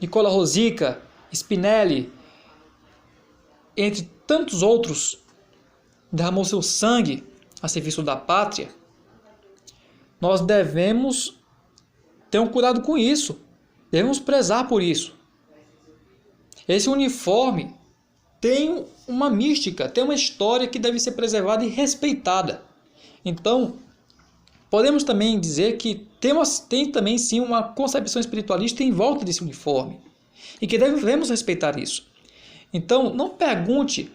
Nicola Rosica, Spinelli, entre tantos outros, derramou seu sangue a serviço da pátria, nós devemos ter um cuidado com isso, devemos prezar por isso. Esse uniforme tem uma mística, tem uma história que deve ser preservada e respeitada. Então, podemos também dizer que tem também sim uma concepção espiritualista em volta desse uniforme e que devemos respeitar isso. Então, não pergunte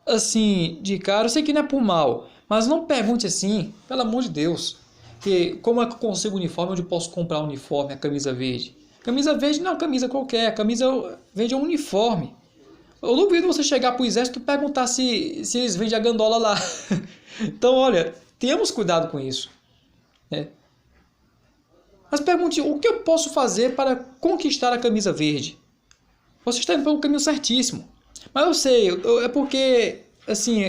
assim de cara, eu sei que não é por mal, mas não pergunte assim, pelo amor de Deus, que como é que eu consigo uniforme, onde eu posso comprar um uniforme, a camisa verde. Camisa verde não é uma camisa qualquer, a camisa verde é um uniforme. Eu duvido você chegar para o exército e perguntar se eles vendem a gandola lá. Então, olha, temos cuidado com isso. Mas pergunte, o que eu posso fazer para conquistar a camisa verde? Você está indo pelo caminho certíssimo. Mas eu sei, é porque, assim,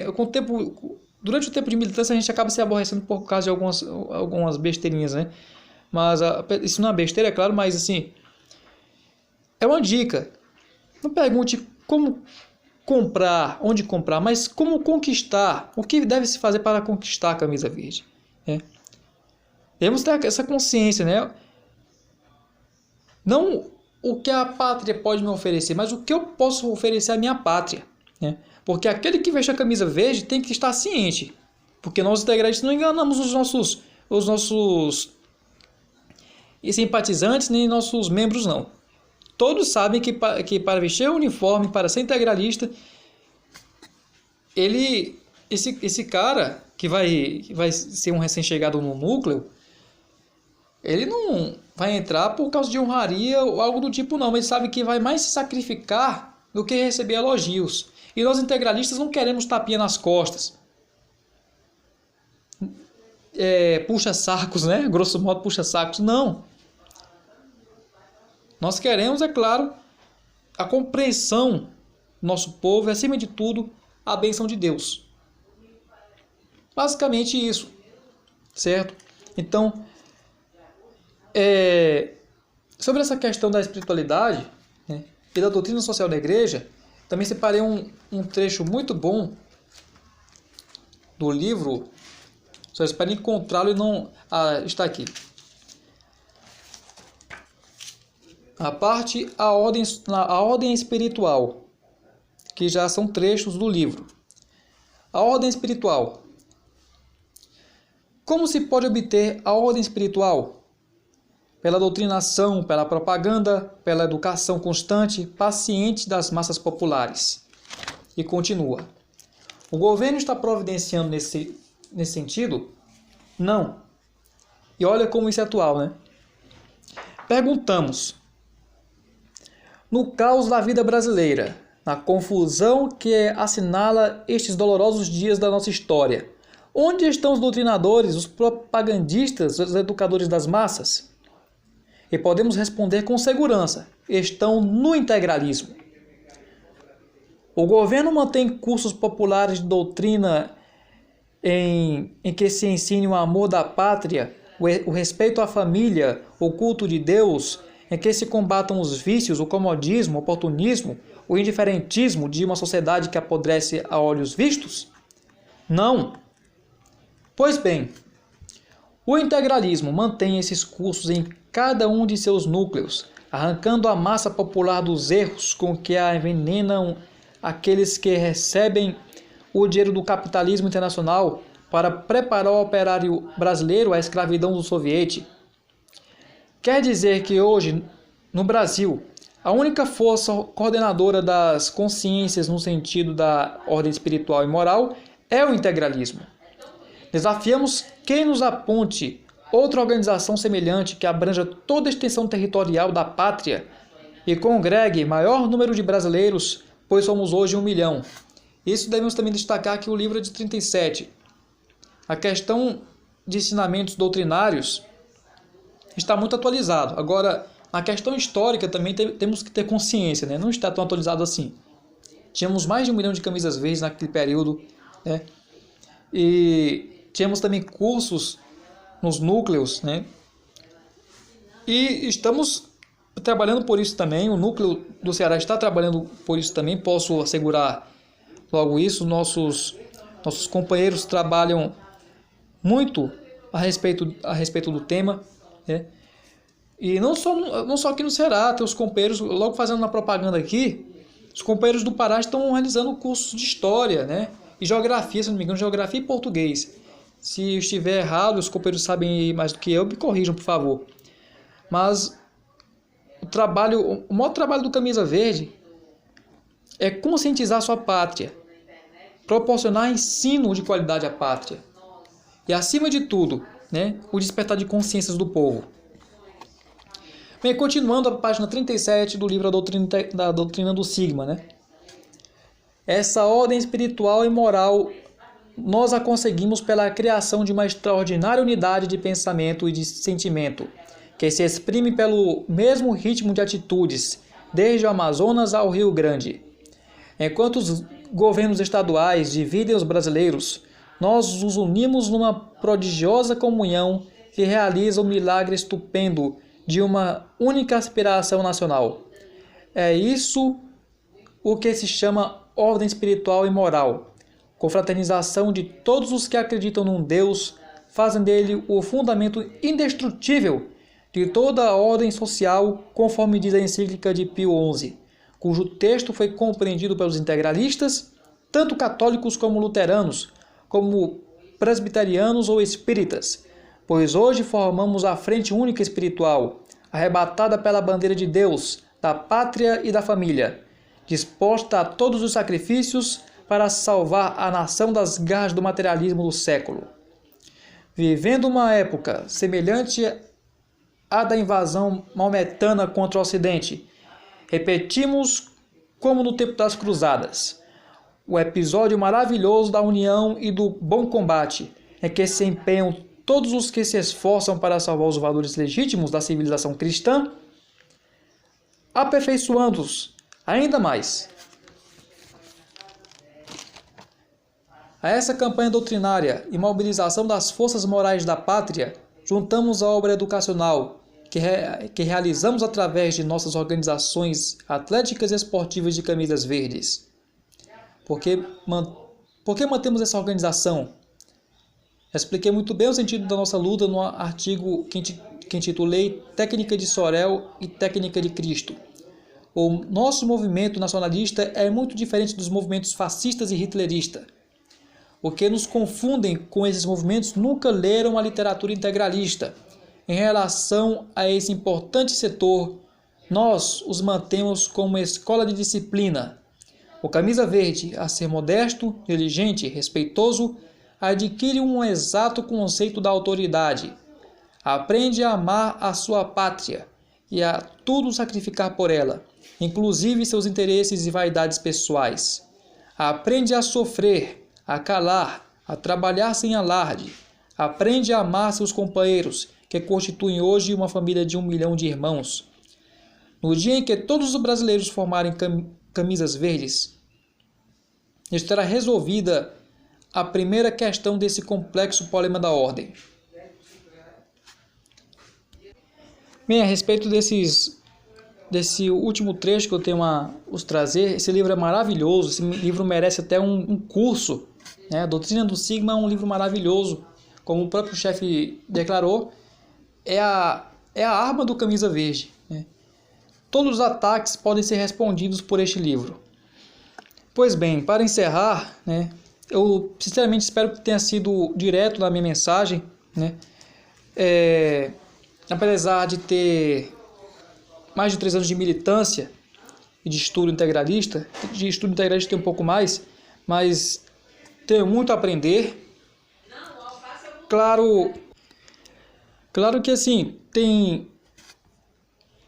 durante o tempo de militância a gente acaba se aborrecendo por causa de algumas besteirinhas, né? Mas isso não é besteira, é claro, mas assim, é uma dica. Não pergunte como comprar, onde comprar, mas como conquistar. O que deve se fazer para conquistar a camisa verde? Devemos ter essa consciência, né? Não o que a pátria pode me oferecer, mas o que eu posso oferecer à minha pátria, né? Porque aquele que veste a camisa verde tem que estar ciente, porque nós integrantes não enganamos os nossos simpatizantes nem nossos membros, não. Todos sabem que para vestir o uniforme, para ser integralista, esse cara que vai ser um recém-chegado no núcleo, ele não vai entrar por causa de honraria ou algo do tipo, não. Ele sabe que vai mais se sacrificar do que receber elogios. E nós integralistas não queremos tapinha nas costas. Puxa-sacos, né? Grosso modo, puxa-sacos. Não. Nós queremos, é claro, a compreensão do nosso povo e, acima de tudo, a bênção de Deus. Basicamente isso. Certo? Então, sobre essa questão da espiritualidade, né, e da doutrina social da igreja, também separei um trecho muito bom do livro. Só espero encontrá-lo e não... está aqui. A ordem espiritual, que já são trechos do livro. A ordem espiritual. Como se pode obter a ordem espiritual? Pela doutrinação, pela propaganda, pela educação constante, paciente das massas populares. E continua. O governo está providenciando nesse sentido? Não. E olha como isso é atual, né? Perguntamos. No caos da vida brasileira, na confusão que assinala estes dolorosos dias da nossa história, onde estão os doutrinadores, os propagandistas, os educadores das massas? E podemos responder com segurança: estão no integralismo. O governo mantém cursos populares de doutrina em que se ensine o amor da pátria, o respeito à família, o culto de Deus, em que se combatam os vícios, o comodismo, o oportunismo, o indiferentismo de uma sociedade que apodrece a olhos vistos? Não. Pois bem, o integralismo mantém esses cursos em cada um de seus núcleos, arrancando a massa popular dos erros com que a envenenam aqueles que recebem o dinheiro do capitalismo internacional para preparar o operário brasileiro à escravidão do soviete. Quer dizer que hoje, no Brasil, a única força coordenadora das consciências no sentido da ordem espiritual e moral é o integralismo. Desafiamos quem nos aponte outra organização semelhante que abranja toda a extensão territorial da pátria e congregue maior número de brasileiros, pois somos hoje 1 milhão. Isso devemos também destacar que o livro é de 37. A questão de ensinamentos doutrinários está muito atualizado. Agora, a questão histórica também temos que ter consciência, né? Não está tão atualizado assim. Tínhamos mais de 1 milhão de camisas verdes naquele período, né? E tínhamos também cursos nos núcleos, né? E estamos trabalhando por isso também. O núcleo do Ceará está trabalhando por isso também. Posso assegurar logo isso. Nossos companheiros trabalham muito a respeito do tema, né? E não só aqui no Ceará, tem os companheiros, logo fazendo uma propaganda aqui, os companheiros do Pará estão realizando cursos de história, né? E geografia, se não me engano, geografia e português. Se estiver errado, os companheiros sabem mais do que eu, me corrijam, por favor. Mas o maior trabalho do Camisa Verde é conscientizar a sua pátria, proporcionar ensino de qualidade à pátria e, acima de tudo, né, o despertar de consciências do povo. Bem, continuando a página 37 do livro da Doutrina do Sigma, né? Essa ordem espiritual e moral nós a conseguimos pela criação de uma extraordinária unidade de pensamento e de sentimento, que se exprime pelo mesmo ritmo de atitudes, desde o Amazonas ao Rio Grande. Enquanto os governos estaduais dividem os brasileiros, nós os unimos numa prodigiosa comunhão que realiza o milagre estupendo de uma única aspiração nacional. É isso o que se chama ordem espiritual e moral. Confraternização de todos os que acreditam num Deus, fazem dele o fundamento indestrutível de toda a ordem social, conforme diz a encíclica de Pio XI, cujo texto foi compreendido pelos integralistas, tanto católicos como luteranos, como presbiterianos ou espíritas, pois hoje formamos a frente única espiritual, arrebatada pela bandeira de Deus, da pátria e da família, disposta a todos os sacrifícios para salvar a nação das garras do materialismo do século. Vivendo uma época semelhante à da invasão maometana contra o Ocidente, repetimos, como no tempo das Cruzadas, o episódio maravilhoso da união e do bom combate, em que se empenham todos os que se esforçam para salvar os valores legítimos da civilização cristã, aperfeiçoando-os ainda mais. A essa campanha doutrinária e mobilização das forças morais da pátria, juntamos a obra educacional que realizamos através de nossas organizações atléticas e esportivas de camisas verdes. Por que mantemos essa organização? Expliquei muito bem o sentido da nossa luta no artigo que intitulei Técnica de Sorel e Técnica de Cristo. O nosso movimento nacionalista é muito diferente dos movimentos fascistas e hitleristas. O que nos confundem com esses movimentos nunca leram a literatura integralista. Em relação a esse importante setor, nós os mantemos como uma escola de disciplina. O Camisa Verde, a ser modesto, diligente, respeitoso, adquire um exato conceito da autoridade. Aprende a amar a sua pátria e a tudo sacrificar por ela, inclusive seus interesses e vaidades pessoais. Aprende a sofrer, a calar, a trabalhar sem alarde. Aprende a amar seus companheiros, que constituem hoje uma família de 1 milhão de irmãos. No dia em que todos os brasileiros formarem camisas verdes, estará resolvida a primeira questão desse complexo problema da ordem. Bem, a respeito desse último trecho que eu tenho a os trazer, esse livro é maravilhoso, esse livro merece até um curso, né? A Doutrina do Sigma é um livro maravilhoso, como o próprio chefe declarou, é a arma do camisa verde, né? Todos os ataques podem ser respondidos por este livro. Pois bem, para encerrar, né, eu sinceramente espero que tenha sido direto na minha mensagem, né? Apesar de ter mais de 3 anos de militância e de estudo integralista tem um pouco mais, mas tenho muito a aprender. Claro que assim, tem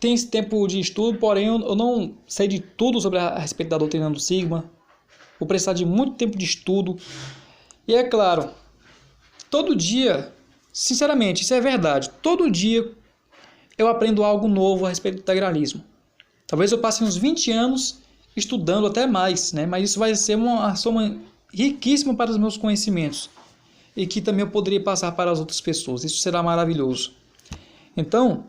esse tempo de estudo, porém eu não sei de tudo sobre a respeito da doutrina do Sigma. Vou precisar de muito tempo de estudo. E é claro, todo dia, sinceramente, isso é verdade, todo dia eu aprendo algo novo a respeito do integralismo. Talvez eu passe uns 20 anos estudando até mais, né? Mas isso vai ser uma soma riquíssima para os meus conhecimentos e que também eu poderia passar para as outras pessoas. Isso será maravilhoso. Então,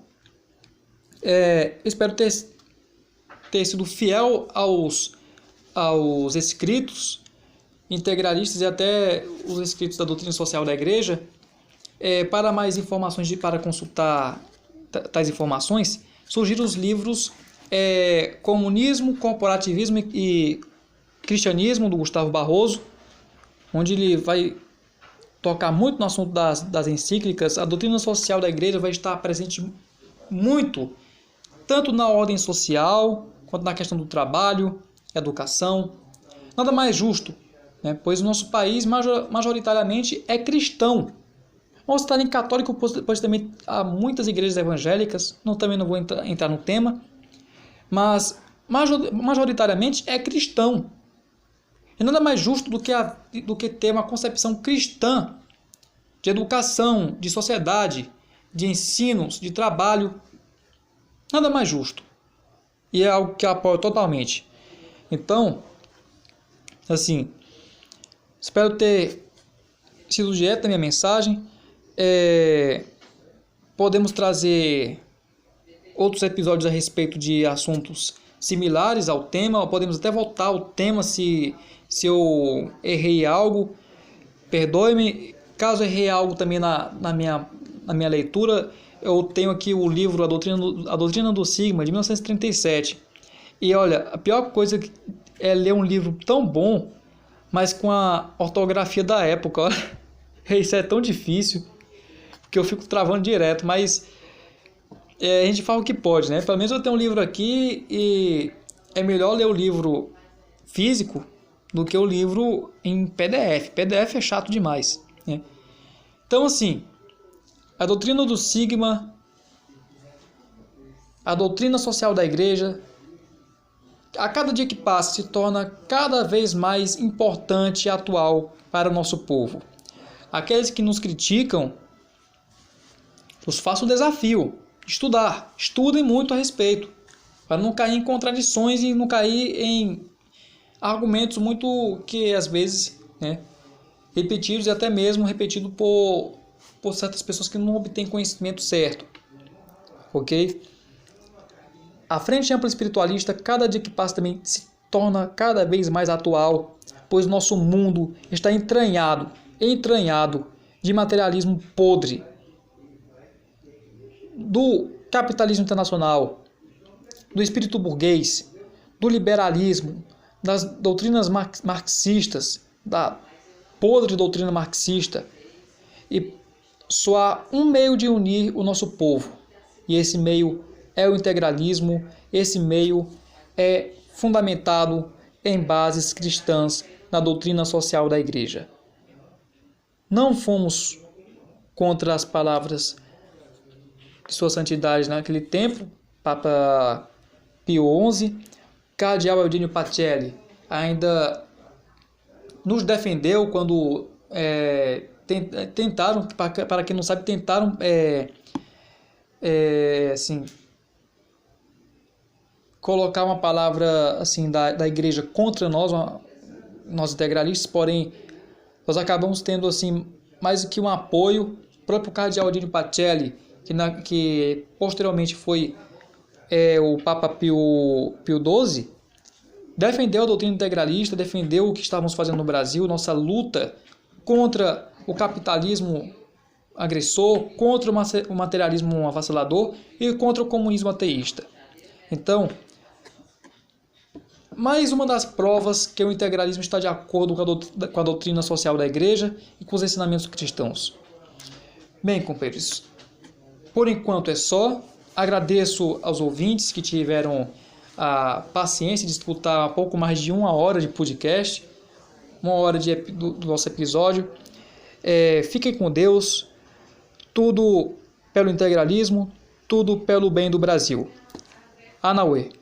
espero ter sido fiel aos escritos integralistas e até os escritos da doutrina social da igreja. Para mais informações, para consultar tais informações, surgiram os livros Comunismo, Corporativismo e Cristianismo, do Gustavo Barroso, onde ele vai tocar muito no assunto das encíclicas. A doutrina social da igreja vai estar presente muito, tanto na ordem social, quanto na questão do trabalho, educação. Nada mais justo, né? Pois o nosso país majoritariamente é cristão. Vamos estar em católico, pois também há muitas igrejas evangélicas, também não vou entrar no tema, mas majoritariamente é cristão. E nada mais justo do que ter uma concepção cristã de educação, de sociedade, de ensinos, de trabalho. Nada mais justo. E é algo que eu apoio totalmente. Então, assim, espero ter sido direto na minha mensagem. Podemos trazer outros episódios a respeito de assuntos similares ao tema. Podemos até voltar ao tema se eu errei algo. Perdoe-me. Caso errei algo também na minha leitura, eu tenho aqui o livro A Doutrina do Sigma, de 1937. E olha, a pior coisa é ler um livro tão bom, mas com a ortografia da época. Olha. Isso é tão difícil que eu fico travando direto, mas a gente fala o que pode, né? Pelo menos eu tenho um livro aqui e é melhor ler o livro físico do que o livro em PDF. PDF é chato demais, né? Então, assim, a doutrina do Sigma, a doutrina social da igreja, a cada dia que passa se torna cada vez mais importante e atual para o nosso povo. Aqueles que nos criticam, os faço o desafio de estudar. Estudem muito a respeito, para não cair em contradições e não cair em argumentos muito que às vezes, né, repetidos e até mesmo repetidos por certas pessoas que não obtêm conhecimento certo. Ok? A Frente Ampla Espiritualista, cada dia que passa também se torna cada vez mais atual, pois o nosso mundo está entranhado de materialismo podre, do capitalismo internacional, do espírito burguês, do liberalismo, das doutrinas marxistas, da podre doutrina marxista, e só há um meio de unir o nosso povo, e esse meio é o integralismo. Esse meio é fundamentado em bases cristãs na doutrina social da igreja. Não fomos contra as palavras de Sua Santidade naquele tempo, Papa Pio XI. Cardeal Eudínio Pacelli ainda nos defendeu quando tentaram, para quem não sabe, tentaram assim, colocar uma palavra assim da igreja contra nós integralistas, porém nós acabamos tendo assim mais do que um apoio. O próprio cardeal Aldino Pacelli, que posteriormente foi o Papa Pio XII, defendeu a doutrina integralista, defendeu o que estávamos fazendo no Brasil, nossa luta contra o capitalismo agressor, contra o materialismo avassalador e contra o comunismo ateísta. Então, mais uma das provas que o integralismo está de acordo com a doutrina social da Igreja e com os ensinamentos cristãos. Bem, companheiros, por enquanto é só. Agradeço aos ouvintes que tiveram a paciência de escutar um pouco mais de 1 hora de podcast, 1 hora do nosso episódio. Fiquem com Deus, tudo pelo integralismo, tudo pelo bem do Brasil. Anauê.